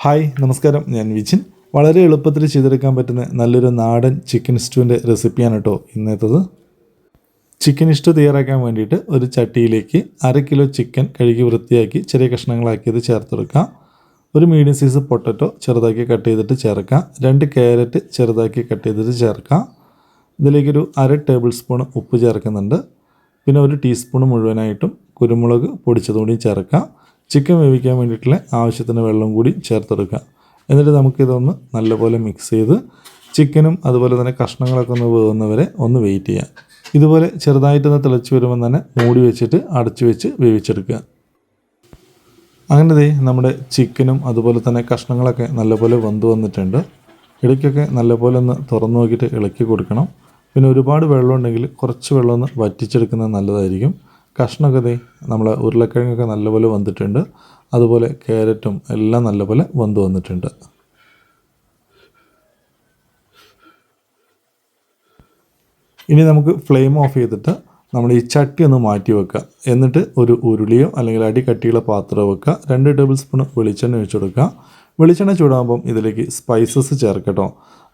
Hi നമസ്കാരം, ഞാൻ വിജിൻ. വളരെ എളുപ്പത്തിൽ ചെയ്തെടുക്കാൻ പറ്റുന്ന നല്ലൊരു നാടൻ ചിക്കൻ സ്റ്റൂവിൻ്റെ റെസിപ്പിയാണ് കേട്ടോ ഇന്നത്തേത്. ചിക്കൻ സ്റ്റൂ തയ്യാറാക്കാൻ വേണ്ടിയിട്ട് ഒരു ചട്ടിയിലേക്ക് 1/2 കിലോ ചിക്കൻ കഴുകി വൃത്തിയാക്കി ചെറിയ കഷ്ണങ്ങളാക്കിയത് ചേർത്തെടുക്കാം. ഒരു മീഡിയം സൈസ് പൊട്ടറ്റോ ചെറുതാക്കി കട്ട് ചെയ്തിട്ട് ചേർക്കാം. 2 ക്യാരറ്റ് ചെറുതാക്കി കട്ട് ചെയ്തിട്ട് ചേർക്കാം. ഇതിലേക്കൊരു 1/2 ടേബിൾ സ്പൂൺ ഉപ്പ് ചേർക്കുന്നുണ്ട്. പിന്നെ 1 ടീസ്പൂൺ മുഴുവനായിട്ടും കുരുമുളക് പൊടിച്ചതുകൂടി ചേർക്കാം. ചിക്കൻ വേവിക്കാൻ വേണ്ടിയിട്ടുള്ള ആവശ്യത്തിന് വെള്ളം കൂടി ചേർത്തെടുക്കുക. എന്നിട്ട് നമുക്കിതൊന്ന് നല്ലപോലെ മിക്സ് ചെയ്ത് ചിക്കനും അതുപോലെ തന്നെ കഷ്ണങ്ങളൊക്കെ ഒന്ന് വേവുന്നവരെ ഒന്ന് വെയിറ്റ് ചെയ്യാം. ഇതുപോലെ ചെറുതായിട്ടൊന്ന് തിളച്ച് വരുമ്പോൾ തന്നെ മൂടി വെച്ചിട്ട് അടച്ചു വെച്ച് വേവിച്ചെടുക്കുക. അങ്ങനെ നമ്മുടെ ചിക്കനും അതുപോലെ തന്നെ കഷ്ണങ്ങളൊക്കെ നല്ലപോലെ വെന്ത് വന്നിട്ടുണ്ട്. ഇടയ്ക്കൊക്കെ നല്ലപോലെ ഒന്ന് തുറന്നു നോക്കിയിട്ട് ഇളക്കി കൊടുക്കണം. പിന്നെ ഒരുപാട് വെള്ളം ഉണ്ടെങ്കിൽ കുറച്ച് വെള്ളം ഒന്ന് വറ്റിച്ചെടുക്കുന്നത് നല്ലതായിരിക്കും. കഷ്ണമൊക്കെ നമ്മളെ ഉരുളക്കിഴങ്ങൊക്കെ നല്ലപോലെ വന്നിട്ടുണ്ട്. അതുപോലെ ക്യാരറ്റും എല്ലാം നല്ലപോലെ വെന്ത് വന്നിട്ടുണ്ട്. ഇനി നമുക്ക് ഫ്ലെയിം ഓഫ് ചെയ്തിട്ട് നമ്മൾ ഈ ചട്ടി ഒന്ന് മാറ്റി വെക്കുക. എന്നിട്ട് ഒരു ഉരുളിയോ അല്ലെങ്കിൽ അടി കട്ടിയുള്ള പാത്രമോ വെക്കുക. 2 ടേബിൾ സ്പൂൺ വെളിച്ചെണ്ണ ഒഴിച്ചു കൊടുക്കുക. വെളിച്ചെണ്ണ ചൂടാകുമ്പം ഇതിലേക്ക് സ്പൈസസ് ചേർക്കട്ടോ.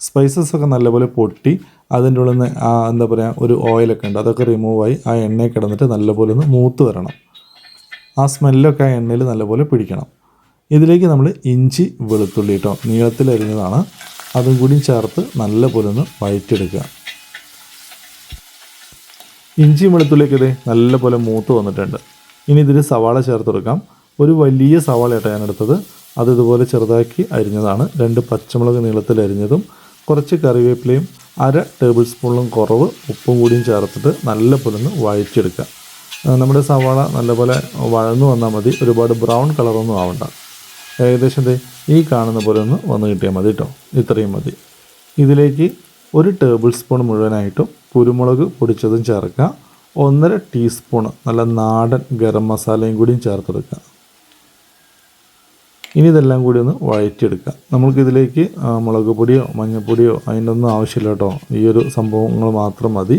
സ്പൈസസൊക്കെ നല്ലപോലെ പൊട്ടി അതിൻ്റെ ഉള്ളിൽ നിന്ന് ഒരു ഓയിലൊക്കെ ഉണ്ട്, അതൊക്കെ റിമൂവായി ആ എണ്ണയിൽ കിടന്നിട്ട് നല്ലപോലെ ഒന്ന് മൂത്ത് വരണം. ആ സ്മെല്ലൊക്കെ ആ എണ്ണയിൽ നല്ലപോലെ പിടിക്കണം. ഇതിലേക്ക് നമ്മൾ ഇഞ്ചി വെളുത്തുള്ളി നീളത്തിലരിഞ്ഞതാണ്, അതും കൂടി ചേർത്ത് നല്ലപോലെ ഒന്ന് വഴറ്റിയെടുക്കുക. ഇഞ്ചിയും വെളുത്തുള്ളിയൊക്കെ നല്ലപോലെ മൂത്ത് വന്നിട്ടുണ്ട്. ഇനി ഇതിൽ സവാള ചേർത്ത് കൊടുക്കാം. ഒരു വലിയ സവാളയായിട്ടാണ് ഞാൻ എടുത്തത്. അത് ഇതുപോലെ ചെറുതാക്കി അരിഞ്ഞതാണ്. 2 പച്ചമുളക് നീളത്തിലരിഞ്ഞതും കുറച്ച് കറിവേപ്പിലയും 1/2 ടേബിൾ സ്പൂണിലും കുറവ് ഉപ്പും കൂടിയും ചേർത്തിട്ട് നല്ലപോലെ ഒന്ന് വഴറ്റിയെടുക്കുക. നമ്മുടെ സവാള നല്ലപോലെ വഴന്നു വന്നാൽ മതി, ഒരുപാട് ബ്രൗൺ കളറൊന്നും ആവണ്ട. ഏകദേശം ഈ കാണുന്ന പോലെ ഒന്ന് വന്ന് കിട്ടിയാൽ മതി കേട്ടോ. ഇത്രയും മതി. ഇതിലേക്ക് 1 ടേബിൾ സ്പൂൺ മുഴുവനായിട്ടും കുരുമുളക് പൊടിച്ചതും ചേർക്കുക. 1.5 ടീസ്പൂൺ നല്ല നാടൻ ഗരം മസാലയും കൂടിയും ചേർത്തെടുക്കുക. ഇനി ഇതെല്ലാം കൂടി ഒന്ന് വഴറ്റിയെടുക്കുക. നമ്മൾക്കിതിലേക്ക് മുളക് പൊടിയോ മഞ്ഞൾപ്പൊടിയോ അതിൻ്റെ ഒന്നും ആവശ്യമില്ല കേട്ടോ. ഈ ഒരു സംഭവങ്ങൾ മാത്രം മതി.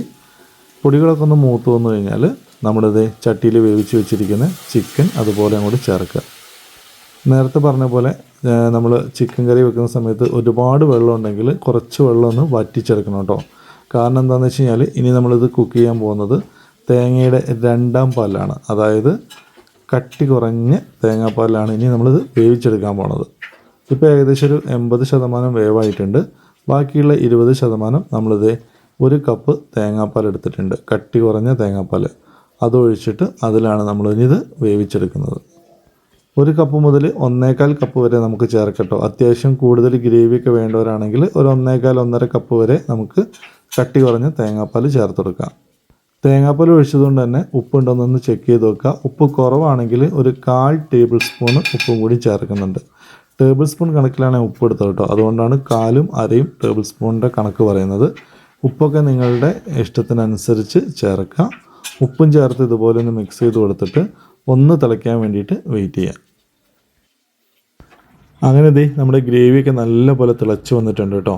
പൊടികളൊക്കെ ഒന്ന് മൂത്ത് വന്നു കഴിഞ്ഞാൽ നമ്മളിത് ചട്ടിയിൽ വേവിച്ച് വെച്ചിരിക്കുന്ന ചിക്കൻ അതുപോലെ അങ്ങോട്ട് ചേർക്കുക. നേരത്തെ പറഞ്ഞ പോലെ നമ്മൾ ചിക്കൻ കറി വെക്കുന്ന സമയത്ത് ഒരുപാട് വെള്ളം ഉണ്ടെങ്കിൽ കുറച്ച് വെള്ളം ഒന്ന് വറ്റിച്ചെടുക്കണം കേട്ടോ. കാരണം എന്താണെന്ന് വെച്ച് കഴിഞ്ഞാൽ ഇനി നമ്മളിത് കുക്ക് ചെയ്യാൻ പോകുന്നത് തേങ്ങയുടെ 2ാം പാലാണ്, അതായത് കട്ടി കുറഞ്ഞ തേങ്ങാപ്പാലാണ് ഇനി നമ്മളിത് വേവിച്ചെടുക്കാൻ പോണത്. ഇപ്പോൾ ഏകദേശം ഒരു 80% വേവായിട്ടുണ്ട്. ബാക്കിയുള്ള 20% നമ്മളിത് 1 കപ്പ് തേങ്ങാപ്പാൽ എടുത്തിട്ടുണ്ട്, കട്ടി കുറഞ്ഞ തേങ്ങാപ്പാൽ. അതൊഴിച്ചിട്ട് അതിലാണ് നമ്മളിത് വേവിച്ചെടുക്കുന്നത്. 1 കപ്പ് മുതൽ 1.25 കപ്പ് വരെ നമുക്ക് ചേർക്കട്ടോ. അത്യാവശ്യം കൂടുതൽ ഗ്രേവിയൊക്കെ വേണ്ടവരാണെങ്കിൽ ഒരു 1.25-1.5 കപ്പ് വരെ നമുക്ക് കട്ടി കുറഞ്ഞ തേങ്ങാപ്പാൽ ചേർത്ത് കൊടുക്കാം. തേങ്ങാപ്പാൽ ഒഴിച്ചതുകൊണ്ട് തന്നെ ഉപ്പുണ്ടോയെന്നൊന്ന് ചെക്ക് ചെയ്ത് വെക്കുക. ഉപ്പ് കുറവാണെങ്കിൽ ഒരു 1/4 ടേബിൾ സ്പൂൺ ഉപ്പും കൂടി ചേർക്കുന്നുണ്ട്. ടേബിൾ സ്പൂൺ കണക്കിലാണ് ഉപ്പ് എടുത്തത് കേട്ടോ. അതുകൊണ്ടാണ് 1/4ഉം 1/2 ടേബിൾ സ്പൂണിൻ്റെ കണക്ക് പറയുന്നത്. ഉപ്പൊക്കെ നിങ്ങളുടെ ഇഷ്ടത്തിനനുസരിച്ച് ചേർക്കുക. ഉപ്പും ചേർത്ത് ഇതുപോലെ ഒന്ന് മിക്സ് ചെയ്ത് കൊടുത്തിട്ട് ഒന്ന് തിളയ്ക്കാൻ വേണ്ടിയിട്ട് വെയിറ്റ് ചെയ്യുക. അങ്ങനെ നമ്മുടെ ഗ്രേവിയൊക്കെ നല്ലപോലെ തിളച്ച് വന്നിട്ടുണ്ട് കേട്ടോ.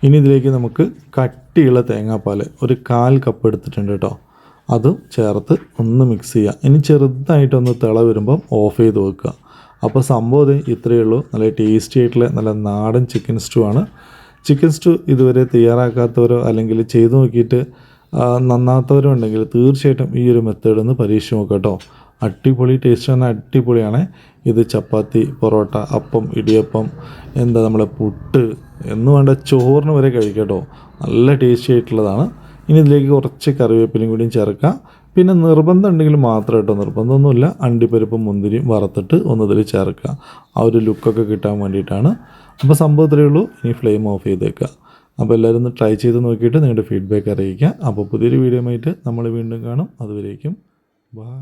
ഇനി ഇതിലേക്ക് നമുക്ക് കട്ടിയുള്ള തേങ്ങാപ്പാൽ ഒരു 1/4 കപ്പ് എടുത്തിട്ടുണ്ട് കേട്ടോ. അതും ചേർത്ത് ഒന്ന് മിക്സ് ചെയ്യുക. ഇനി ചെറുതായിട്ടൊന്ന് തിള വരുമ്പം ഓഫ് ചെയ്ത് വെക്കുക. അപ്പോൾ സംഭവം ഇത്രയേ ഉള്ളൂ. നല്ല ടേസ്റ്റി ആയിട്ടുള്ള നല്ല നാടൻ ചിക്കൻ സ്റ്റൂ ആണ്. ചിക്കൻ സ്റ്റൂ ഇതുവരെ തയ്യാറാക്കാത്തവരോ അല്ലെങ്കിൽ ചെയ്ത് നോക്കിയിട്ട് നന്നാത്തവരോ ഉണ്ടെങ്കിൽ തീർച്ചയായിട്ടും ഈ ഒരു മെത്തേഡ് ഒന്ന് പരീക്ഷിച്ച് നോക്കുക കേട്ടോ. അടിപൊളി ടേസ്റ്റ് ആണ്, അടിപൊളിയാണ്. ഇത് ചപ്പാത്തി, പൊറോട്ട, അപ്പം, ഇടിയപ്പം, നമ്മളെ പുട്ട് എന്ന് വേണ്ട ചോറിന് വരെ കഴിക്കട്ടോ. നല്ല ടേസ്റ്റി ആയിട്ടുള്ളതാണ്. ഇനി ഇതിലേക്ക് കുറച്ച് കറിവേപ്പിലയും കൂടിയും ചേർക്കാം. പിന്നെ നിർബന്ധം ഉണ്ടെങ്കിൽ മാത്രം കേട്ടോ, നിർബന്ധമൊന്നുമില്ല. അണ്ടിപ്പരിപ്പും മുന്തിരിയും വറുത്തിട്ട് ഒന്നിതിൽ ചേർക്കുക. ആ ഒരു ലുക്കൊക്കെ കിട്ടാൻ വേണ്ടിയിട്ടാണ്. അപ്പോൾ സംഭവം ഇത്രയേ ഉള്ളൂ. ഇനി ഫ്ലെയിം ഓഫ് ചെയ്തേക്കുക. അപ്പോൾ എല്ലാവരും ഒന്ന് ട്രൈ ചെയ്ത് നോക്കിയിട്ട് നിങ്ങളുടെ ഫീഡ്ബാക്ക് അറിയിക്കുക. അപ്പോൾ പുതിയൊരു വീഡിയോ ആയിട്ട് നമ്മൾ വീണ്ടും കാണും. അതുവരേക്കും ബൈ.